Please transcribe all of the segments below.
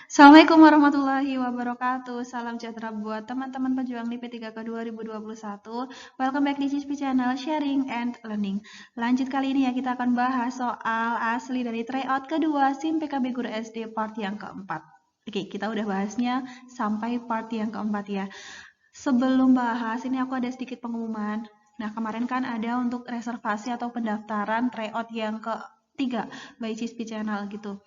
Assalamualaikum warahmatullahi wabarakatuh. Salam sejahtera buat teman-teman pejuang LIPI 3K 2021. Welcome back di CISPI Channel Sharing and Learning. Lanjut kali ini ya, kita akan bahas soal asli dari tryout kedua SIM PKB Guru SD part yang keempat. Oke, kita udah bahasnya sampai part yang keempat ya. Sebelum bahas, ini aku ada sedikit pengumuman. Nah, kemarin kan ada untuk reservasi atau pendaftaran tryout yang ketiga by CISPI Channel gitu.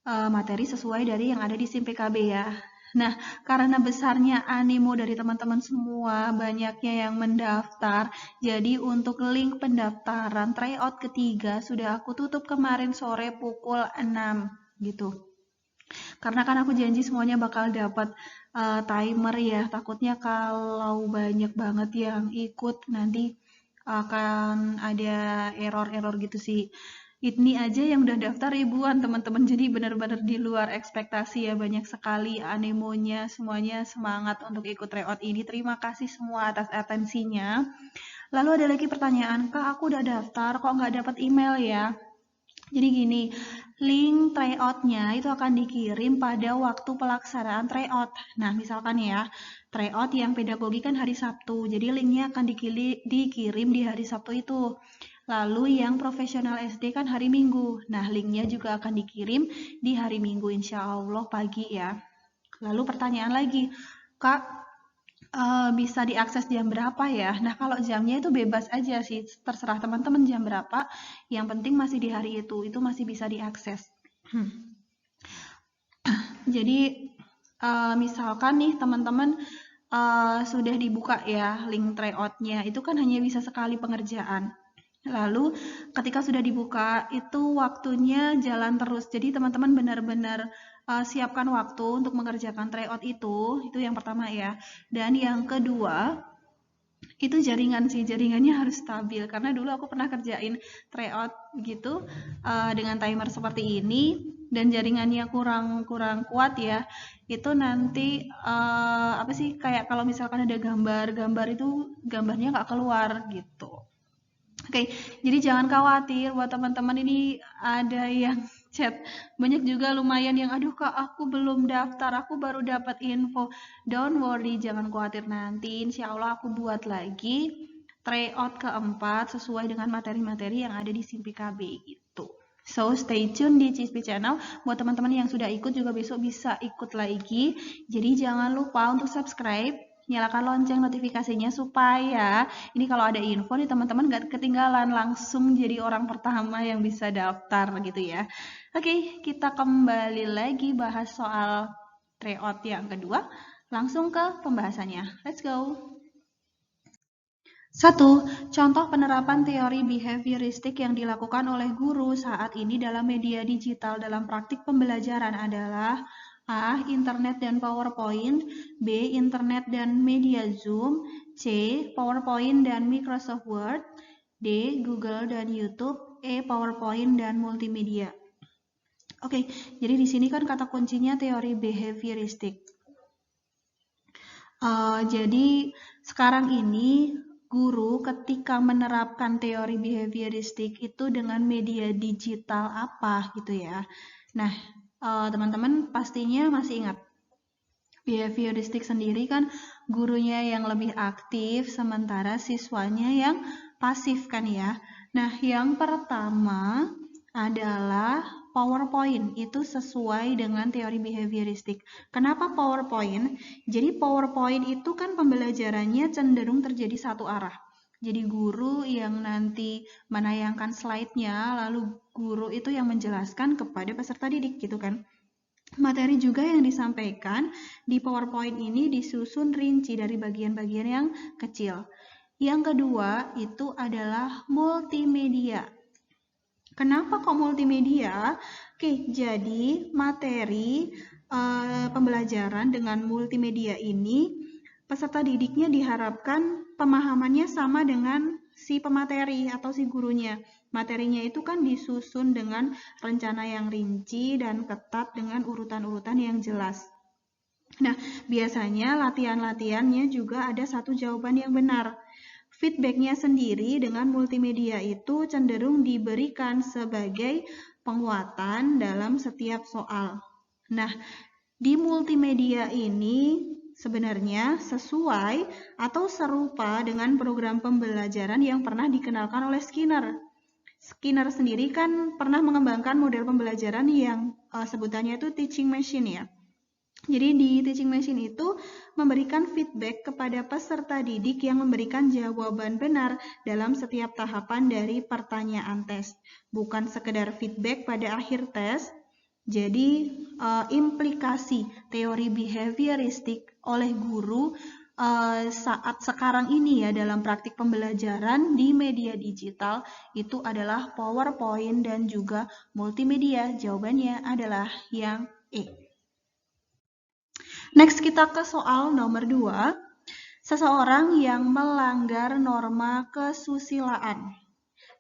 Materi sesuai dari yang ada di SIM PKB ya. Nah, karena besarnya animo dari teman-teman semua, banyaknya yang mendaftar, jadi untuk link pendaftaran tryout ketiga sudah aku tutup kemarin sore pukul 6 gitu. Karena kan aku janji semuanya bakal dapat timer ya, takutnya kalau banyak banget yang ikut nanti akan ada error-error gitu sih. Ini aja yang udah daftar ribuan teman-teman, jadi benar-benar di luar ekspektasi ya, banyak sekali animonya, semuanya semangat untuk ikut tryout ini. Terima kasih semua atas atensinya. Lalu ada lagi pertanyaan, Kak aku udah daftar kok nggak dapat email ya? Jadi gini, link tryout-nya itu akan dikirim pada waktu pelaksanaan tryout. Nah, misalkan ya, tryout yang pedagogi kan hari Sabtu, jadi linknya akan dikirim di hari Sabtu itu. Lalu yang profesional SD kan hari Minggu. Nah, linknya juga akan dikirim di hari Minggu insya Allah pagi ya. Lalu pertanyaan lagi, Kak, bisa diakses jam berapa ya? Nah, kalau jamnya itu bebas aja sih, terserah teman-teman jam berapa. Yang penting masih di hari itu masih bisa diakses. Jadi, misalkan nih teman-teman sudah dibuka ya link tryout-nya, itu kan hanya bisa sekali pengerjaan. Lalu ketika sudah dibuka itu waktunya jalan terus. Jadi teman-teman benar-benar siapkan waktu untuk mengerjakan tryout itu yang pertama ya. Dan yang kedua itu jaringan sih, jaringannya harus stabil karena dulu aku pernah kerjain tryout gitu dengan timer seperti ini dan jaringannya kurang kuat ya. Itu nanti apa sih kayak kalau misalkan ada gambar itu gambarnya nggak keluar gitu. Oke, jadi jangan khawatir buat teman-teman ini ada yang chat. Banyak juga lumayan yang aduh Kak aku belum daftar, aku baru dapat info. Don't worry, jangan khawatir nanti. Insya Allah aku buat lagi tryout keempat sesuai dengan materi-materi yang ada di SIM PKB gitu. So stay tune di CISPI Channel. Buat teman-teman yang sudah ikut juga besok bisa ikut lagi. Jadi jangan lupa untuk subscribe, nyalakan lonceng notifikasinya supaya ini kalau ada info nih teman-teman gak ketinggalan, langsung jadi orang pertama yang bisa daftar gitu ya. Oke, kita kembali lagi bahas soal tryout yang kedua. Langsung ke pembahasannya. Let's go. 1. Contoh penerapan teori behavioristik yang dilakukan oleh guru saat ini dalam media digital dalam praktik pembelajaran adalah A. Internet dan PowerPoint, B. Internet dan media Zoom, C. PowerPoint dan Microsoft Word, D. Google dan YouTube, E. PowerPoint dan multimedia. Oke, jadi di sini kan kata kuncinya teori behavioristik. Jadi sekarang ini guru ketika menerapkan teori behavioristik itu dengan media digital apa gitu ya. Nah, teman-teman pastinya masih ingat behavioristik sendiri kan gurunya yang lebih aktif sementara siswanya yang pasif kan ya. Nah, yang pertama adalah PowerPoint, itu sesuai dengan teori behavioristik. Kenapa PowerPoint? Jadi PowerPoint itu kan pembelajarannya cenderung terjadi satu arah. Jadi guru yang nanti menayangkan slide-nya, lalu guru itu yang menjelaskan kepada peserta didik gitu kan. Materi juga yang disampaikan di PowerPoint ini disusun rinci dari bagian-bagian yang kecil. Yang kedua itu adalah multimedia. Kenapa kok multimedia? Oke, jadi materi pembelajaran dengan multimedia ini peserta didiknya diharapkan pemahamannya sama dengan si pemateri atau si gurunya. Materinya itu kan disusun dengan rencana yang rinci dan ketat dengan urutan-urutan yang jelas. Nah, biasanya latihan-latihannya juga ada satu jawaban yang benar. Feedbacknya sendiri dengan multimedia itu cenderung diberikan sebagai penguatan dalam setiap soal. Nah, di multimedia ini sebenarnya sesuai atau serupa dengan program pembelajaran yang pernah dikenalkan oleh Skinner. Skinner sendiri kan pernah mengembangkan model pembelajaran yang sebutannya itu teaching machine ya. Jadi di teaching machine itu memberikan feedback kepada peserta didik yang memberikan jawaban benar dalam setiap tahapan dari pertanyaan tes. Bukan sekedar feedback pada akhir tes. Jadi implikasi teori behavioristik oleh guru saat sekarang ini ya dalam praktik pembelajaran di media digital itu adalah PowerPoint dan juga multimedia. Jawabannya adalah yang E. Next kita ke soal nomor 2. Seseorang yang melanggar norma kesusilaan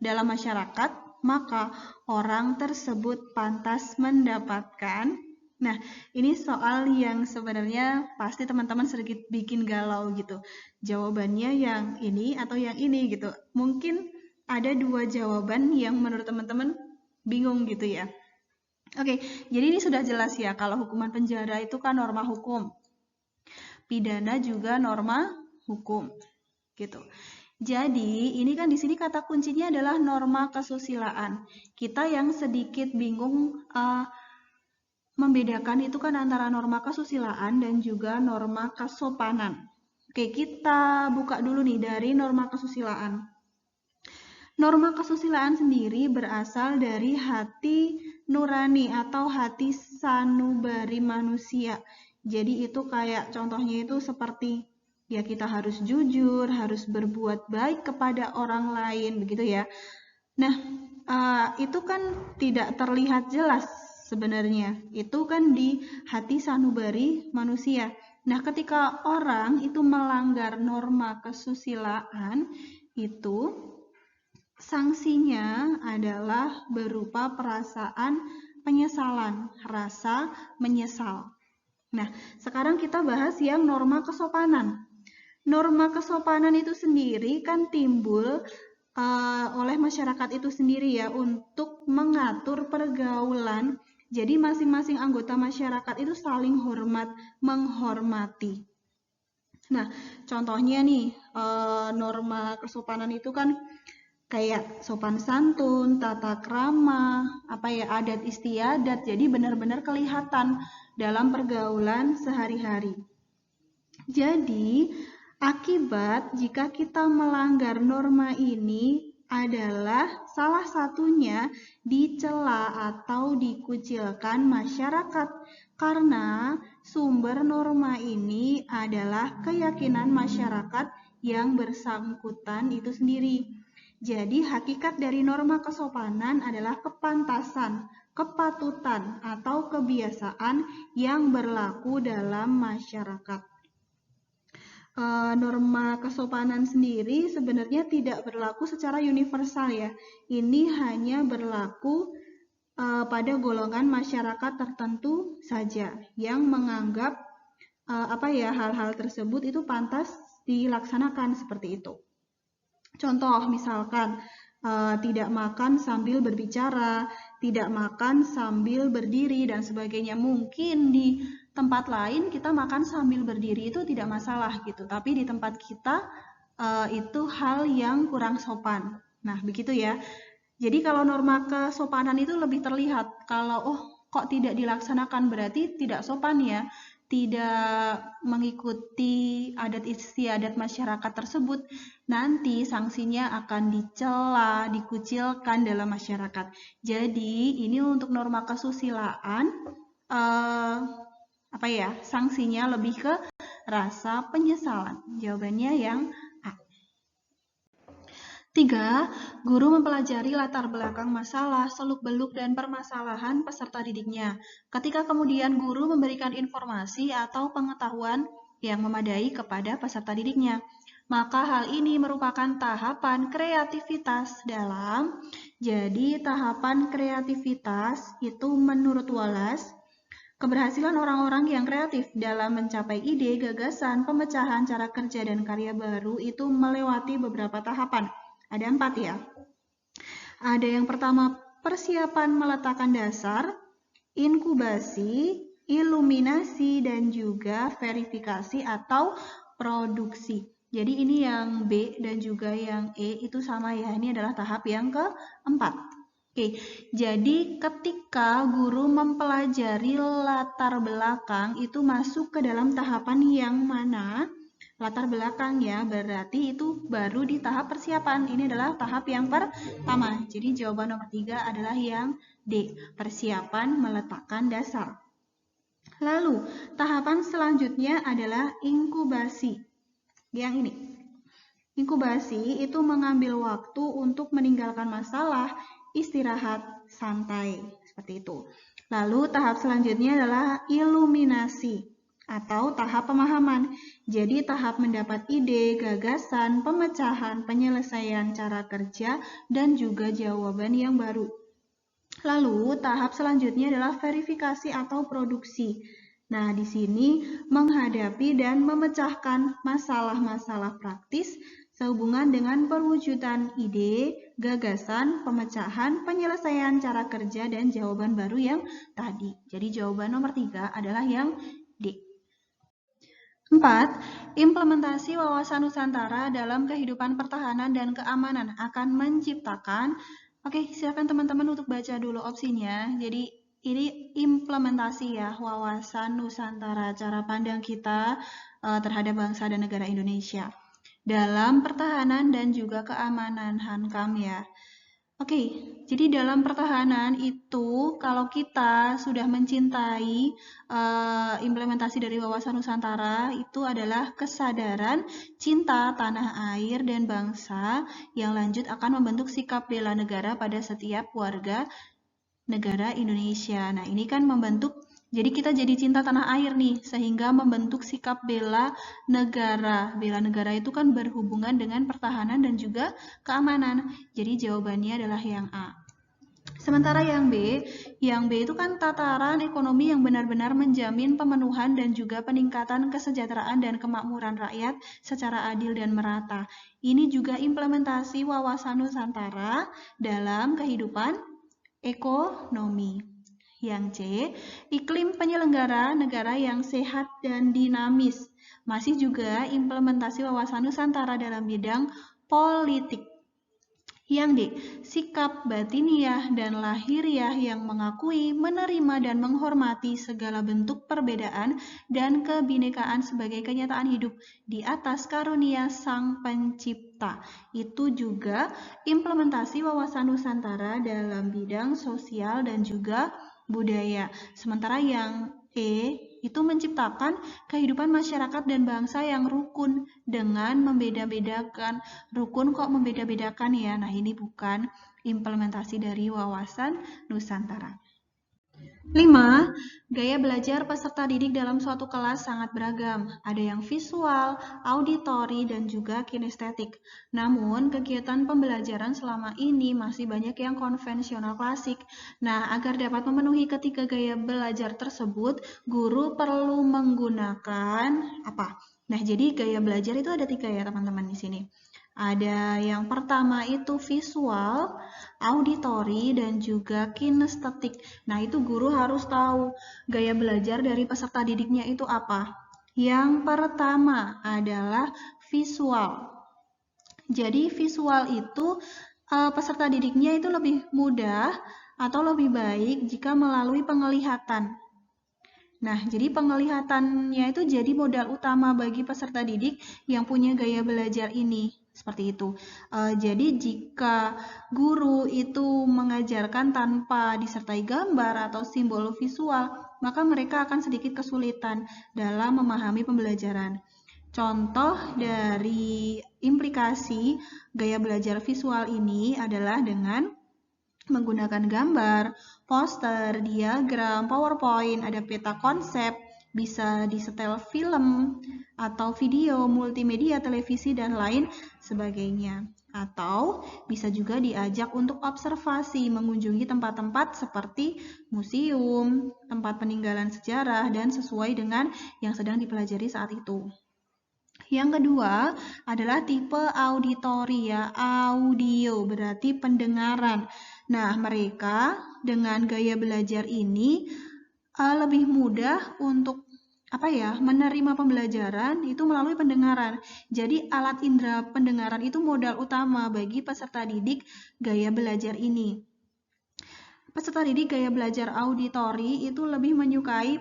dalam masyarakat, maka orang tersebut pantas mendapatkan. Nah, ini soal yang sebenarnya pasti teman-teman sedikit bikin galau gitu. Jawabannya yang ini atau yang ini gitu. Mungkin ada 2 jawaban yang menurut teman-teman bingung gitu ya. Oke, jadi ini sudah jelas ya kalau hukuman penjara itu kan norma hukum. Pidana juga norma hukum. Gitu. Jadi, ini kan di sini kata kuncinya adalah norma kesusilaan. Kita yang sedikit bingung membedakan itu kan antara norma kesusilaan dan juga norma kesopanan. Oke, kita buka dulu nih dari norma kesusilaan. Norma kesusilaan sendiri berasal dari hati nurani atau hati sanubari manusia. Jadi itu kayak contohnya itu seperti ya kita harus jujur, harus berbuat baik kepada orang lain, begitu ya. Nah, itu kan tidak terlihat jelas sebenarnya. Itu kan di hati sanubari manusia. Nah, ketika orang itu melanggar norma kesusilaan, itu sanksinya adalah berupa perasaan penyesalan, rasa menyesal. Nah, sekarang kita bahas yang norma kesopanan. Norma kesopanan itu sendiri kan timbul oleh masyarakat itu sendiri ya untuk mengatur pergaulan. Jadi masing-masing anggota masyarakat itu saling hormat, menghormati. Nah, contohnya nih norma kesopanan itu kan kayak sopan santun, tata krama, adat istiadat. Jadi benar-benar kelihatan dalam pergaulan sehari-hari. Jadi, akibat jika kita melanggar norma ini adalah salah satunya dicela atau dikucilkan masyarakat karena sumber norma ini adalah keyakinan masyarakat yang bersangkutan itu sendiri. Jadi hakikat dari norma kesopanan adalah kepantasan, kepatutan, atau kebiasaan yang berlaku dalam masyarakat. Norma kesopanan sendiri sebenarnya tidak berlaku secara universal ya. Ini hanya berlaku pada golongan masyarakat tertentu saja yang menganggap hal-hal tersebut itu pantas dilaksanakan seperti itu. Contoh misalkan tidak makan sambil berbicara, tidak makan sambil berdiri dan sebagainya. Mungkin di tempat lain kita makan sambil berdiri itu tidak masalah gitu, tapi di tempat kita itu hal yang kurang sopan. Nah, begitu ya. Jadi kalau norma kesopanan itu lebih terlihat kalau kok tidak dilaksanakan berarti tidak sopan ya. Tidak mengikuti adat istiadat masyarakat tersebut, nanti sanksinya akan dicela, dikucilkan dalam masyarakat. Jadi ini untuk norma kesusilaan, sanksinya lebih ke rasa penyesalan. Jawabannya yang A. 3. Guru mempelajari latar belakang masalah, seluk-beluk, dan permasalahan peserta didiknya. Ketika kemudian guru memberikan informasi atau pengetahuan yang memadai kepada peserta didiknya, maka hal ini merupakan tahapan kreativitas dalam. Jadi tahapan kreativitas itu menurut Wallace, keberhasilan orang-orang yang kreatif dalam mencapai ide, gagasan, pemecahan, cara kerja, dan karya baru itu melewati beberapa tahapan. Ada 4 ya. Ada yang pertama persiapan meletakkan dasar, inkubasi, iluminasi, dan juga verifikasi atau produksi. Jadi ini yang B dan juga yang E itu sama ya, ini adalah tahap yang keempat. Oke, jadi ketika guru mempelajari latar belakang itu masuk ke dalam tahapan yang mana? Latar belakang ya, berarti itu baru di tahap persiapan. Ini adalah tahap yang pertama. Jadi jawaban nomor 3 adalah yang D, persiapan meletakkan dasar. Lalu, tahapan selanjutnya adalah inkubasi. Yang ini. Inkubasi itu mengambil waktu untuk meninggalkan masalah, istirahat, santai. Seperti itu. Lalu, tahap selanjutnya adalah iluminasi atau tahap pemahaman. Jadi, tahap mendapat ide, gagasan, pemecahan, penyelesaian cara kerja, dan juga jawaban yang baru. Lalu, tahap selanjutnya adalah verifikasi atau produksi. Nah, di sini menghadapi dan memecahkan masalah-masalah praktis sehubungan dengan perwujudan ide, gagasan, pemecahan, penyelesaian cara kerja, dan jawaban baru yang tadi. Jadi, jawaban nomor 3 adalah yang D. 4. Implementasi wawasan Nusantara dalam kehidupan pertahanan dan keamanan akan menciptakan. Oke, silakan teman-teman untuk baca dulu opsinya. Jadi ini implementasi ya, wawasan Nusantara, cara pandang kita terhadap bangsa dan negara Indonesia dalam pertahanan dan juga keamanan Hankam ya. Oke, jadi dalam pertahanan itu kalau kita sudah mencintai implementasi dari wawasan Nusantara itu adalah kesadaran cinta tanah air dan bangsa yang lanjut akan membentuk sikap bela negara pada setiap warga negara Indonesia. Nah, ini kan membentuk, jadi kita jadi cinta tanah air nih, sehingga membentuk sikap bela negara. Bela negara itu kan berhubungan dengan pertahanan dan juga keamanan. Jadi jawabannya adalah yang A. Sementara yang B itu kan tataran ekonomi yang benar-benar menjamin pemenuhan dan juga peningkatan kesejahteraan dan kemakmuran rakyat secara adil dan merata. Ini juga implementasi wawasan Nusantara dalam kehidupan ekonomi. Yang C, iklim penyelenggara negara yang sehat dan dinamis. Masih juga implementasi wawasan Nusantara dalam bidang politik. Yang D, sikap batiniah dan lahiriah yang mengakui, menerima, dan menghormati segala bentuk perbedaan dan kebinekaan sebagai kenyataan hidup di atas karunia Sang Pencipta. Itu juga implementasi wawasan Nusantara dalam bidang sosial dan juga budaya. Sementara yang E itu menciptakan kehidupan masyarakat dan bangsa yang rukun dengan membeda-bedakan. Rukun kok membeda-bedakan ya? Nah, ini bukan implementasi dari wawasan Nusantara. 5. Gaya belajar peserta didik dalam suatu kelas sangat beragam. Ada yang visual, auditori, dan juga kinestetik. Namun, kegiatan pembelajaran selama ini masih banyak yang konvensional klasik. Nah, agar dapat memenuhi ketiga gaya belajar tersebut, guru perlu menggunakan apa? Nah, jadi gaya belajar itu ada 3 ya teman-teman di sini. Ada yang pertama itu visual, auditori, dan juga kinestetik. Nah, itu guru harus tahu gaya belajar dari peserta didiknya itu apa. Yang pertama adalah visual. Jadi visual itu peserta didiknya itu lebih mudah atau lebih baik jika melalui penglihatan. Nah, jadi penglihatannya itu jadi modal utama bagi peserta didik yang punya gaya belajar ini. Seperti itu. Jadi jika guru itu mengajarkan tanpa disertai gambar atau simbol visual, maka mereka akan sedikit kesulitan dalam memahami pembelajaran. Contoh dari implikasi gaya belajar visual ini adalah dengan menggunakan gambar, poster, diagram, PowerPoint, ada peta konsep, bisa disetel film atau video, multimedia, televisi, dan lain sebagainya. Atau bisa juga diajak untuk observasi, mengunjungi tempat-tempat seperti museum, tempat peninggalan sejarah, dan sesuai dengan yang sedang dipelajari saat itu. Yang kedua adalah tipe auditori ya, audio berarti pendengaran. Nah, mereka dengan gaya belajar ini lebih mudah untuk menerima pembelajaran itu melalui pendengaran. Jadi alat indera pendengaran itu modal utama bagi peserta didik gaya belajar ini. Peserta didik gaya belajar auditori itu lebih menyukai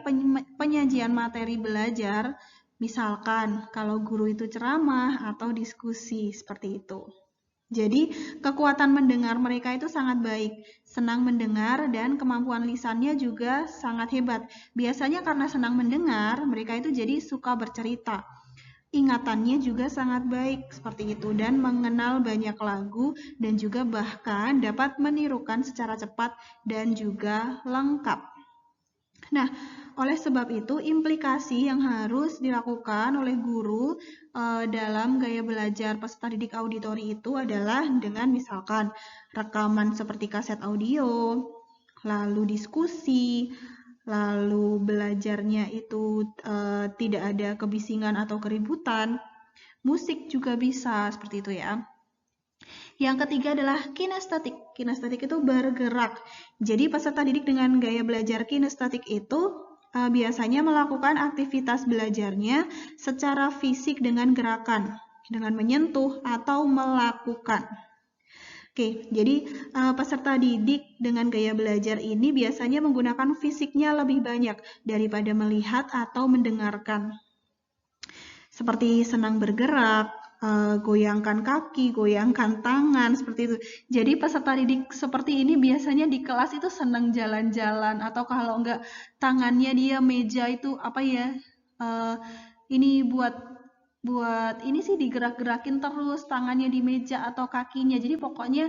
penyajian materi belajar, misalkan kalau guru itu ceramah atau diskusi seperti itu. Jadi, kekuatan mendengar mereka itu sangat baik, senang mendengar, dan kemampuan lisannya juga sangat hebat. Biasanya karena senang mendengar, mereka itu jadi suka bercerita. Ingatannya juga sangat baik seperti itu, dan mengenal banyak lagu, dan juga bahkan dapat menirukan secara cepat dan juga lengkap. Nah, oleh sebab itu, implikasi yang harus dilakukan oleh guru dalam gaya belajar peserta didik auditori itu adalah dengan misalkan rekaman seperti kaset audio, lalu diskusi, lalu belajarnya itu tidak ada kebisingan atau keributan. Musik juga bisa seperti itu ya. Yang ketiga adalah kinestetik. Kinestetik itu bergerak. Jadi peserta didik dengan gaya belajar kinestetik itu biasanya melakukan aktivitas belajarnya secara fisik dengan gerakan, dengan menyentuh atau melakukan. Oke, jadi peserta didik dengan gaya belajar ini biasanya menggunakan fisiknya lebih banyak daripada melihat atau mendengarkan. Seperti senang bergerak, goyangkan kaki, goyangkan tangan, seperti itu. Jadi peserta didik seperti ini biasanya di kelas itu senang jalan-jalan, atau kalau enggak tangannya dia meja itu ini buat ini sih digerak-gerakin terus tangannya di meja atau kakinya. Jadi pokoknya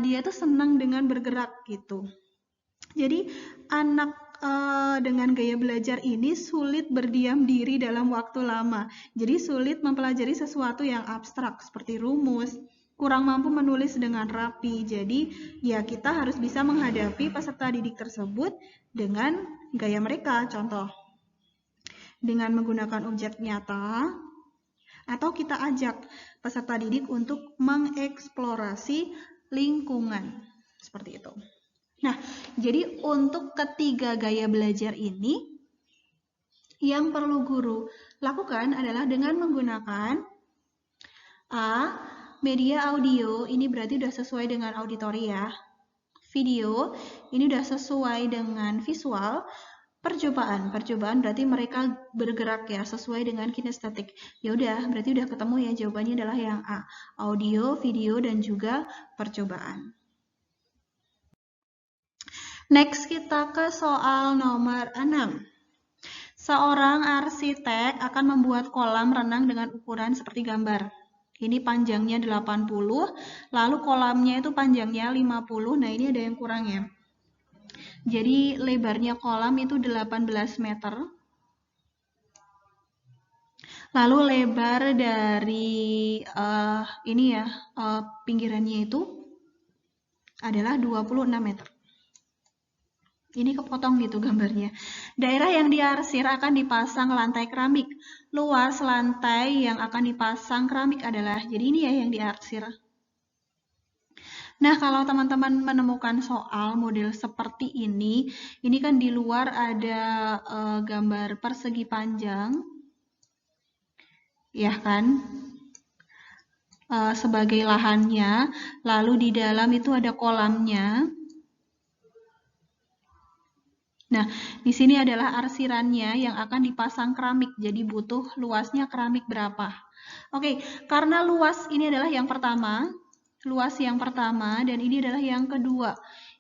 dia tuh senang dengan bergerak gitu. Jadi anak dengan gaya belajar ini sulit berdiam diri dalam waktu lama. Jadi sulit mempelajari sesuatu yang abstrak seperti rumus, kurang mampu menulis dengan rapi. Jadi ya kita harus bisa menghadapi peserta didik tersebut dengan gaya mereka. Contoh, dengan menggunakan objek nyata, atau kita ajak peserta didik untuk mengeksplorasi lingkungan. Seperti itu. Nah, jadi untuk ketiga gaya belajar ini, yang perlu guru lakukan adalah dengan menggunakan A. Media audio, ini berarti udah sesuai dengan auditori ya. Video, ini udah sesuai dengan visual. Percobaan berarti mereka bergerak ya, sesuai dengan kinestetik. Ya udah, berarti udah ketemu ya, jawabannya adalah yang A. Audio, video, dan juga percobaan. Next kita ke soal nomor 6. Seorang arsitek akan membuat kolam renang dengan ukuran seperti gambar. Ini panjangnya 80, lalu kolamnya itu panjangnya 50. Nah, ini ada yang kurang ya. Jadi lebarnya kolam itu 18 meter. Lalu lebar dari pinggirannya itu adalah 26 meter. Ini kepotong gitu gambarnya. Daerah yang diarsir akan dipasang lantai keramik. Luas lantai yang akan dipasang keramik adalah, jadi ini ya yang diarsir. Nah, kalau teman-teman menemukan soal model seperti ini kan di luar ada gambar persegi panjang, ya kan? Sebagai lahannya, lalu di dalam itu ada kolamnya. Nah, di sini adalah arsirannya yang akan dipasang keramik, jadi butuh luasnya keramik berapa. Oke, karena luas ini adalah yang pertama, dan ini adalah yang kedua.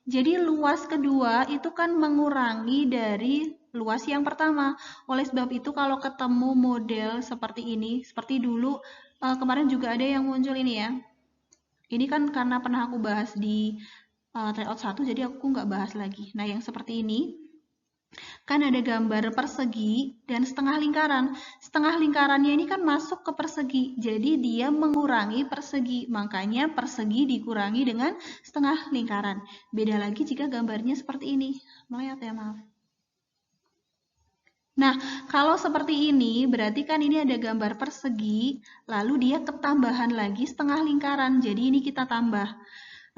Jadi luas kedua itu kan mengurangi dari luas yang pertama. Oleh sebab itu kalau ketemu model seperti ini, seperti dulu kemarin juga ada yang muncul ini ya. Ini kan karena pernah aku bahas di tryout 1, jadi aku nggak bahas lagi. Nah, yang seperti ini, kan ada gambar persegi dan setengah lingkaran. Setengah lingkarannya ini kan masuk ke persegi, jadi dia mengurangi persegi. Makanya persegi dikurangi dengan setengah lingkaran. Beda lagi jika gambarnya seperti ini. Melayat ya, maaf. Nah, kalau seperti ini, berarti kan ini ada gambar persegi, lalu dia ketambahan lagi setengah lingkaran. Jadi ini kita tambah.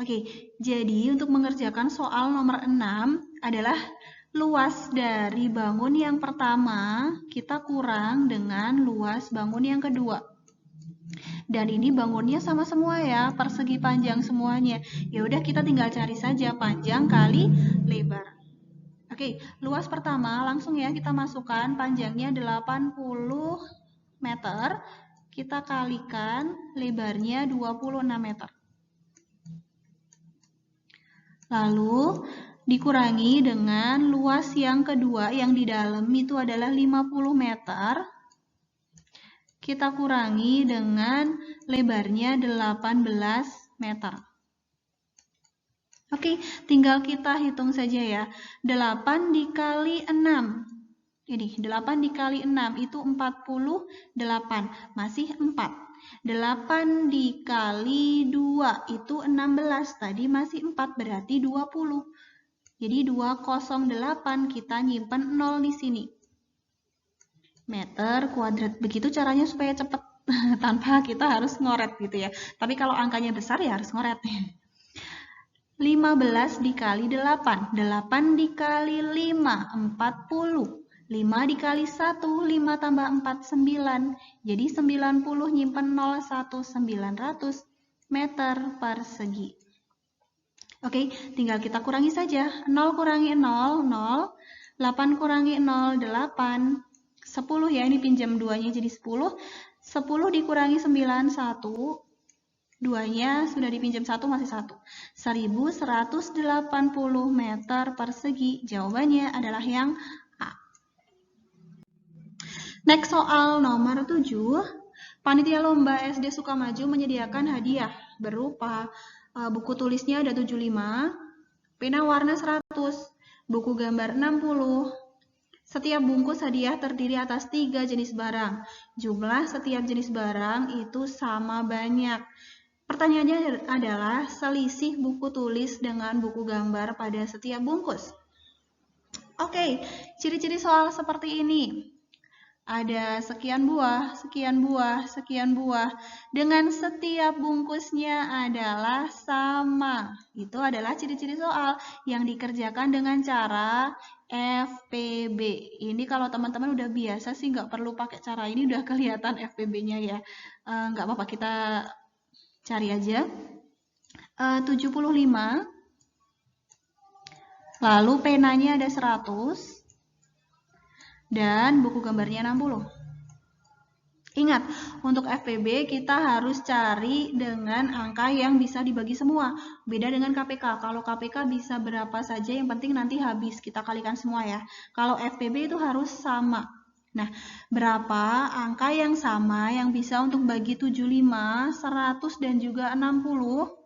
Oke, jadi untuk mengerjakan soal nomor 6 adalah luas dari bangun yang pertama kita kurang dengan luas bangun yang kedua. Dan ini bangunnya sama semua ya, persegi panjang semuanya. Ya udah kita tinggal cari saja panjang kali lebar. Oke, luas pertama langsung ya kita masukkan panjangnya 80 meter. Kita kalikan lebarnya 26 meter. Lalu dikurangi dengan luas yang kedua yang di dalam itu adalah 50 meter. Kita kurangi dengan lebarnya 18 meter. Oke, tinggal kita hitung saja ya. 8 dikali 6. Ini 8 dikali 6 itu 48, masih 4. 8 dikali 2 itu 16, tadi masih 4, berarti 20. Jadi 208, kita nyimpen 0 di sini. Meter kuadrat, begitu caranya supaya cepat, tanpa kita harus ngoret gitu ya. Tapi kalau angkanya besar ya harus ngoret. 15 dikali 8, 8 dikali 5, 40. 5 dikali 1, 5 tambah 4, 9. Jadi 90 nyimpen 0, 1, 900 meter persegi. Oke, tinggal kita kurangi saja. 0 kurangi 0, 0. 8 kurangi 0, 8. 10 ya, ini pinjam 2-nya jadi 10. 10 dikurangi 9, 1. 2-nya sudah dipinjam 1, masih 1. 1180 meter persegi. Jawabannya adalah yang A. Next soal nomor 7. Panitia Lomba SD Sukamaju menyediakan hadiah berupa buku tulisnya ada 75, pena warna 100, buku gambar 60. Setiap bungkus hadiah terdiri atas 3 jenis barang. Jumlah setiap jenis barang itu sama banyak. Pertanyaannya adalah selisih buku tulis dengan buku gambar pada setiap bungkus. Oke, ciri-ciri soal seperti ini. Ada sekian buah, sekian buah, sekian buah. Dengan setiap bungkusnya adalah sama. Itu adalah ciri-ciri soal yang dikerjakan dengan cara FPB. Ini kalau teman-teman udah biasa sih nggak perlu pakai cara ini, udah kelihatan FPB-nya ya. Nggak apa-apa, kita cari aja. 75. Lalu penanya ada 100. Dan buku gambarnya 60. Ingat, untuk FPB kita harus cari dengan angka yang bisa dibagi semua. Beda dengan KPK. Kalau KPK bisa berapa saja, yang penting nanti habis. Kita kalikan semua ya. Kalau FPB itu harus sama. Nah, berapa angka yang sama yang bisa untuk bagi 75, 100, dan juga 60?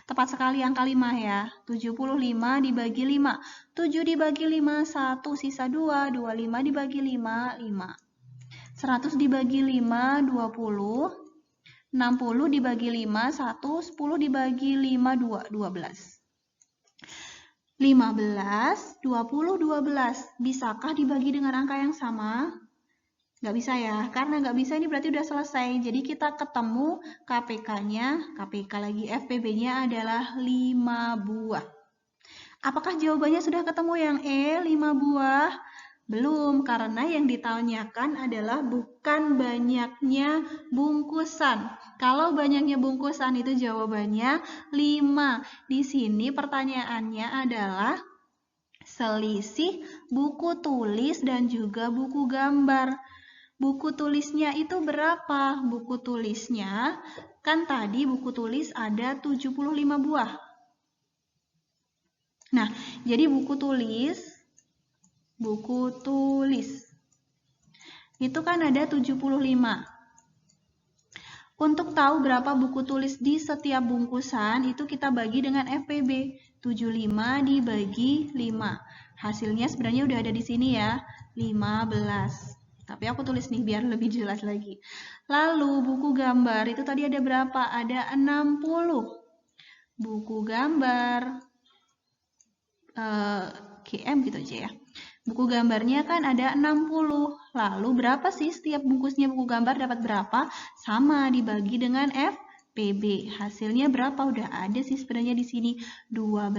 Tepat sekali angka 5 ya. 75 dibagi 5. 7 dibagi 5, 1, sisa 2. 25 dibagi 5, 5. 100 dibagi 5, 20. 60 dibagi 5, 1. 10 dibagi 5, 2. 12. 15, 20, 12. Bisakah dibagi dengan angka yang sama? Nggak bisa ya, karena nggak bisa ini berarti udah selesai. Jadi kita ketemu KPK-nya, KPK lagi, FPB-nya adalah 5 buah. Apakah jawabannya sudah ketemu yang E, 5 buah? Belum, karena yang ditanyakan adalah bukan banyaknya bungkusan. Kalau banyaknya bungkusan itu jawabannya 5. Di sini pertanyaannya adalah selisih buku tulis dan juga buku gambar. Buku tulisnya itu berapa? Buku tulisnya, kan tadi buku tulis ada 75 buah. Nah, jadi buku tulis itu kan ada 75. Untuk tahu berapa buku tulis di setiap bungkusan, itu kita bagi dengan FPB. 75 dibagi 5. Hasilnya sebenarnya udah ada di sini ya, 15. Tapi aku tulis nih biar lebih jelas lagi. Lalu buku gambar itu tadi ada berapa? Ada 60. Buku gambar GM gitu aja ya. Buku gambarnya kan ada 60. Lalu berapa sih setiap bungkusnya buku gambar dapat berapa? Sama dibagi dengan FPB. Hasilnya berapa? Udah ada sih sebenarnya di sini 12.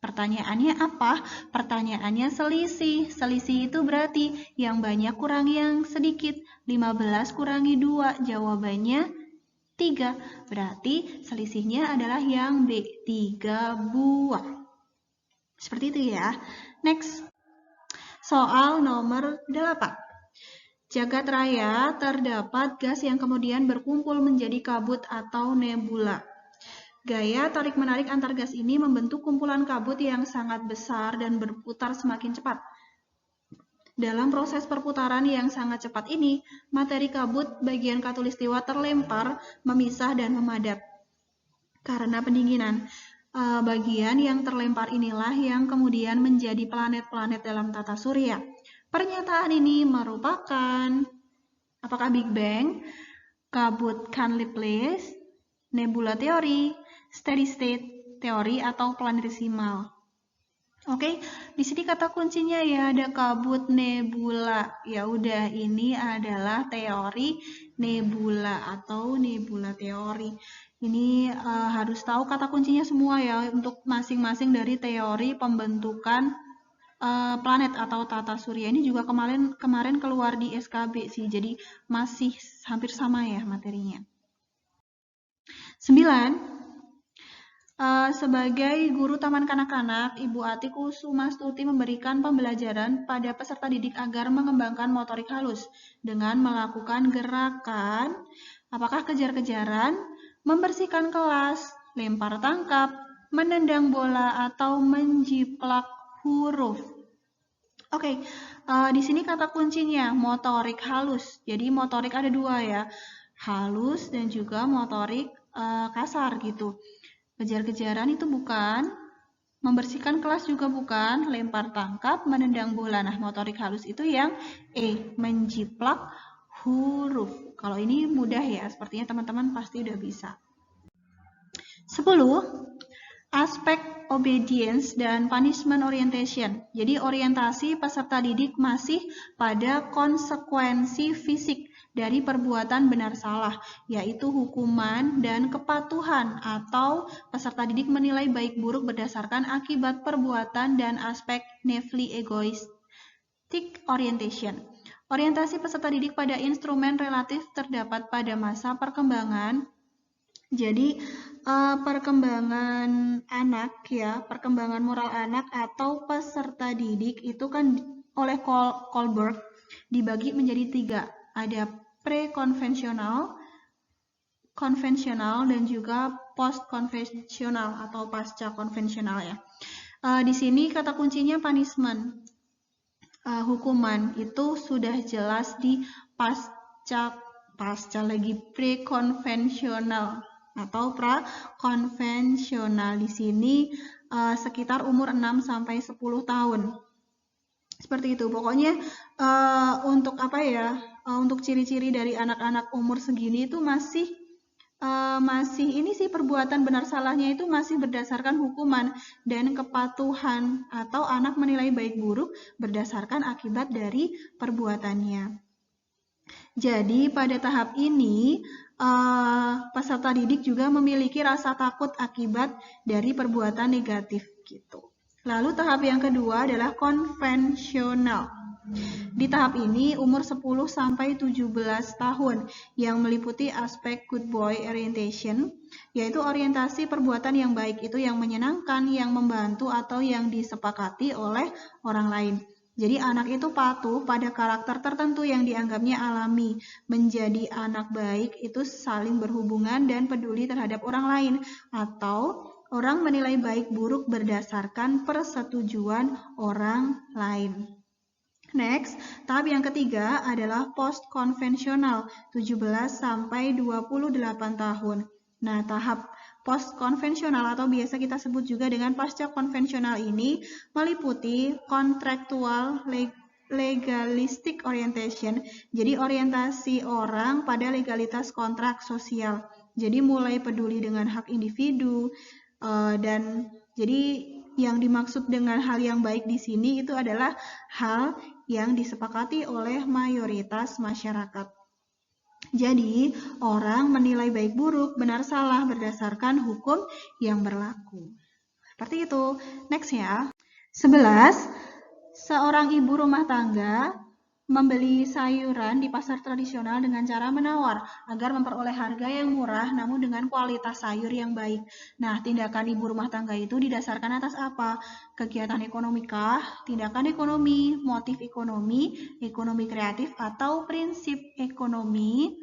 Pertanyaannya apa? Pertanyaannya selisih. Selisih itu berarti yang banyak kurang yang sedikit. 15 kurangi 2, jawabannya 3. Berarti selisihnya adalah yang B, 3 buah. Seperti itu ya. Next. Soal nomor 8. Jagat raya terdapat gas yang kemudian berkumpul menjadi kabut atau nebula. Gaya tarik-menarik antar gas ini membentuk kumpulan kabut yang sangat besar dan berputar semakin cepat. Dalam proses perputaran yang sangat cepat ini, materi kabut bagian khatulistiwa terlempar, memisah, dan memadat. Karena pendinginan, bagian yang terlempar inilah yang kemudian menjadi planet-planet dalam tata surya. Pernyataan ini merupakan apakah Big Bang, kabut Canley-Place, nebula teori, steady state teori, atau planetesimal. Oke, di sini kata kuncinya ya ada kabut nebula. Ya udah, ini adalah teori nebula atau nebula teori. Ini harus tahu kata kuncinya semua ya untuk masing-masing dari teori pembentukan planet atau tata surya. Ini juga kemarin keluar di SKB sih, jadi masih hampir sama ya materinya. 9. Sebagai guru taman kanak-kanak, Ibu Ati Kusumastuti memberikan pembelajaran pada peserta didik agar mengembangkan motorik halus dengan melakukan gerakan, apakah kejar-kejaran, membersihkan kelas, lempar tangkap, menendang bola, atau menjiplak huruf. Oke, di sini kata kuncinya motorik halus. Jadi motorik ada dua ya, halus dan juga motorik kasar gitu. Kejar-kejaran itu bukan, membersihkan kelas juga bukan, lempar tangkap, menendang bola. Nah, motorik halus itu yang E, menjiplak huruf. Kalau ini mudah ya, sepertinya teman-teman pasti udah bisa. 10. Aspek obedience dan punishment orientation. Jadi orientasi peserta didik masih pada konsekuensi fisik dari perbuatan benar salah, yaitu hukuman dan kepatuhan, atau peserta didik menilai baik buruk berdasarkan akibat perbuatan dan aspek naively egoistic orientation. Orientasi peserta didik pada instrumen relatif terdapat pada masa perkembangan. Jadi perkembangan anak ya, perkembangan moral anak atau peserta didik itu kan oleh Kohlberg dibagi menjadi 3. Ada pre-konvensional, konvensional, dan juga post-konvensional atau pasca konvensional ya. Di sini kata kuncinya punishment, hukuman itu sudah jelas di pasca lagi pre-konvensional atau pra-konvensional. Di sini sekitar umur 6 sampai 10 tahun. Seperti itu. Pokoknya untuk apa ya? Untuk ciri-ciri dari anak-anak umur segini itu masih ini sih perbuatan benar salahnya itu masih berdasarkan hukuman dan kepatuhan, atau anak menilai baik buruk berdasarkan akibat dari perbuatannya. Jadi pada tahap ini peserta didik juga memiliki rasa takut akibat dari perbuatan negatif gitu. Lalu tahap yang kedua adalah konvensional. Di tahap ini umur 10 sampai 17 tahun yang meliputi aspek good boy orientation, yaitu orientasi perbuatan yang baik itu yang menyenangkan, yang membantu, atau yang disepakati oleh orang lain. Jadi anak itu patuh pada karakter tertentu yang dianggapnya alami. Menjadi anak baik itu saling berhubungan dan peduli terhadap orang lain, atau orang menilai baik buruk berdasarkan persetujuan orang lain. Next, tahap yang ketiga adalah post-konvensional, 17 sampai 28 tahun. Nah, tahap post-konvensional atau biasa kita sebut juga dengan pasca konvensional ini meliputi kontraktual legalistic orientation. Jadi orientasi orang pada legalitas kontrak sosial. Jadi mulai peduli dengan hak individu dan jadi yang dimaksud dengan hal yang baik di sini itu adalah hal yang disepakati oleh mayoritas masyarakat. Jadi, orang menilai baik buruk, benar salah berdasarkan hukum yang berlaku. Seperti itu. Next ya. 11. Seorang ibu rumah tangga membeli sayuran di pasar tradisional dengan cara menawar agar memperoleh harga yang murah namun dengan kualitas sayur yang baik. Nah, tindakan ibu rumah tangga itu didasarkan atas apa? Kegiatan ekonomi kah? Tindakan ekonomi, motif ekonomi, ekonomi kreatif, atau prinsip ekonomi?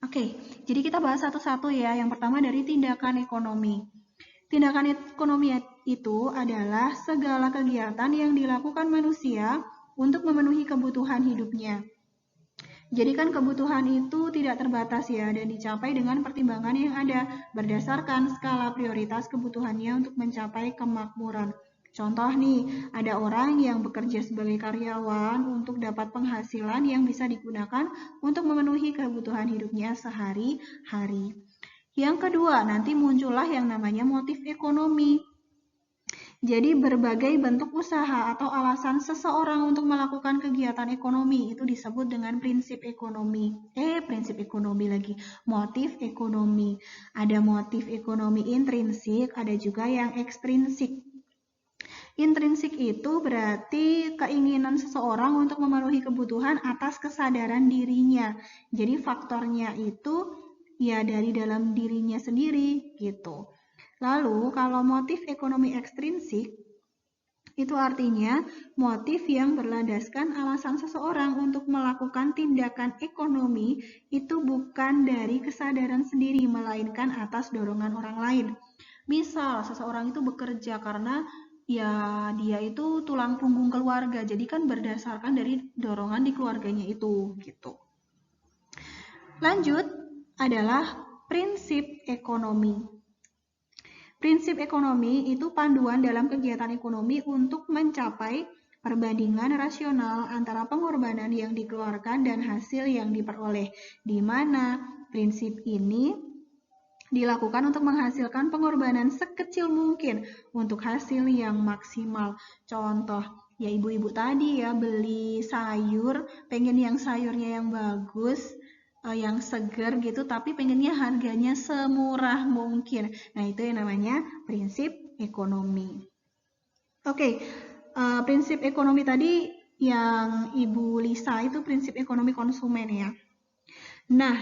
Oke, jadi kita bahas satu-satu ya. Yang pertama dari tindakan ekonomi. Tindakan ekonomi itu adalah segala kegiatan yang dilakukan manusia untuk memenuhi kebutuhan hidupnya. Jadi kan kebutuhan itu tidak terbatas ya dan dicapai dengan pertimbangan yang ada berdasarkan skala prioritas kebutuhannya untuk mencapai kemakmuran. Contoh nih, ada orang yang bekerja sebagai karyawan untuk dapat penghasilan yang bisa digunakan untuk memenuhi kebutuhan hidupnya sehari-hari. Yang kedua, nanti muncullah yang namanya motif ekonomi. Jadi berbagai bentuk usaha atau alasan seseorang untuk melakukan kegiatan ekonomi itu disebut dengan prinsip ekonomi. Prinsip ekonomi lagi. Motif ekonomi. Ada motif ekonomi intrinsik, ada juga yang ekstrinsik. Intrinsik itu berarti keinginan seseorang untuk memenuhi kebutuhan atas kesadaran dirinya. Jadi faktornya itu ya dari dalam dirinya sendiri gitu. Lalu kalau motif ekonomi ekstrinsik itu artinya motif yang berlandaskan alasan seseorang untuk melakukan tindakan ekonomi itu bukan dari kesadaran sendiri melainkan atas dorongan orang lain. Misal seseorang itu bekerja karena ya dia itu tulang punggung keluarga, jadi kan berdasarkan dari dorongan di keluarganya itu gitu. Lanjut adalah prinsip ekonomi. Prinsip ekonomi itu panduan dalam kegiatan ekonomi untuk mencapai perbandingan rasional antara pengorbanan yang dikeluarkan dan hasil yang diperoleh, di mana prinsip ini dilakukan untuk menghasilkan pengorbanan sekecil mungkin untuk hasil yang maksimal. Contoh, ya ibu-ibu tadi ya beli sayur, pengen yang sayurnya yang bagus, yang segar gitu, tapi pengennya harganya semurah mungkin. Nah, itu yang namanya prinsip ekonomi. Oke, prinsip ekonomi tadi yang Ibu Lisa itu prinsip ekonomi konsumen ya. Nah,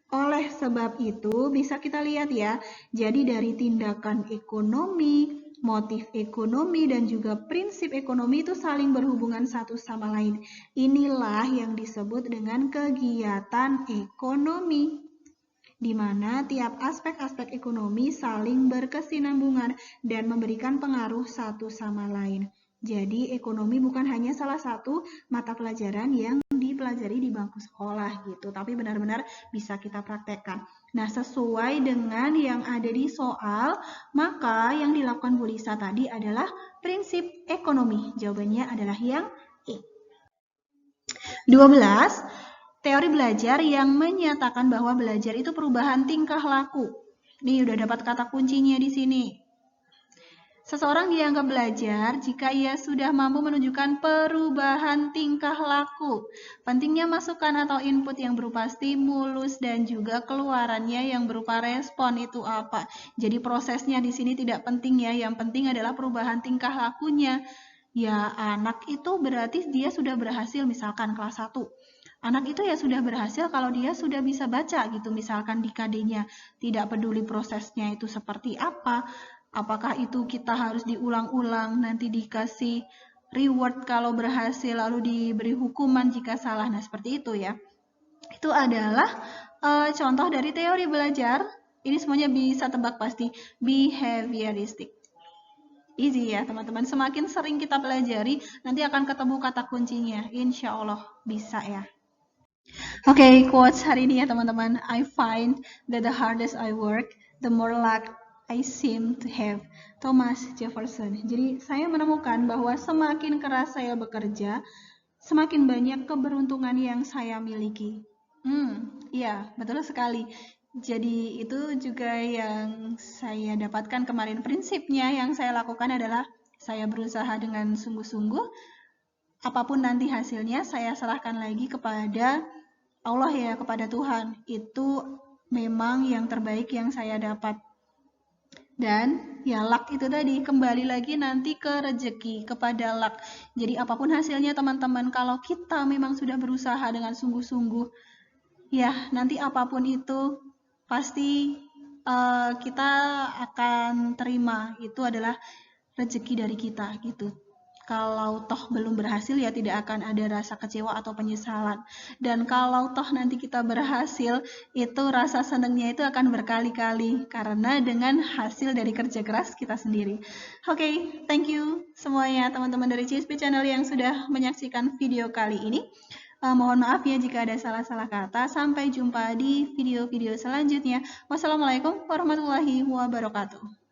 oleh sebab itu bisa kita lihat ya, jadi dari tindakan ekonomi, motif ekonomi, dan juga prinsip ekonomi itu saling berhubungan satu sama lain. Inilah yang disebut dengan kegiatan ekonomi, di mana tiap aspek-aspek ekonomi saling berkesinambungan dan memberikan pengaruh satu sama lain. Jadi ekonomi bukan hanya salah satu mata pelajaran yang dipelajari di bangku sekolah gitu, tapi benar-benar bisa kita praktekkan. Nah, sesuai dengan yang ada di soal, maka yang dilakukan Bu Lisa tadi adalah prinsip ekonomi. Jawabannya adalah yang E. 12. Teori belajar yang menyatakan bahwa belajar itu perubahan tingkah laku. Nih udah dapat kata kuncinya di sini. Seseorang dianggap belajar jika ia sudah mampu menunjukkan perubahan tingkah laku. Pentingnya masukan atau input yang berupa stimulus dan juga keluarannya yang berupa respon itu apa. Jadi prosesnya di sini tidak penting ya, yang penting adalah perubahan tingkah lakunya. Ya anak itu berarti dia sudah berhasil misalkan kelas 1. Anak itu ya sudah berhasil kalau dia sudah bisa baca gitu misalkan di KD-nya. Tidak peduli prosesnya itu seperti apa. Apakah itu kita harus diulang-ulang, nanti dikasih reward kalau berhasil, lalu diberi hukuman jika salah. Nah, seperti itu ya. Itu adalah contoh dari teori belajar. Ini semuanya bisa tebak pasti. Behavioristic. Easy ya, teman-teman. Semakin sering kita pelajari, nanti akan ketemu kata kuncinya. Insya Allah bisa ya. Oke, quotes hari ini ya, teman-teman. I find that the hardest I work, the more luck I seem to have. Thomas Jefferson. Jadi saya menemukan bahwa semakin keras saya bekerja, semakin banyak keberuntungan yang saya miliki. Iya, betul sekali. Jadi itu juga yang saya dapatkan kemarin. Prinsipnya yang saya lakukan adalah saya berusaha dengan sungguh-sungguh. Apapun nanti hasilnya, saya serahkan lagi kepada Allah ya, kepada Tuhan. Itu memang yang terbaik yang saya dapat. Dan ya luck itu tadi kembali lagi nanti ke rezeki, kepada luck. Jadi apapun hasilnya teman-teman, kalau kita memang sudah berusaha dengan sungguh-sungguh, ya nanti apapun itu pasti kita akan terima. Itu adalah rezeki dari kita gitu. Kalau toh belum berhasil ya tidak akan ada rasa kecewa atau penyesalan. Dan kalau toh nanti kita berhasil, itu rasa senangnya itu akan berkali-kali karena dengan hasil dari kerja keras kita sendiri. Oke, thank you semuanya teman-teman dari CSP Channel yang sudah menyaksikan video kali ini. Mohon maaf ya jika ada salah-salah kata. Sampai jumpa di video-video selanjutnya. Wassalamualaikum warahmatullahi wabarakatuh.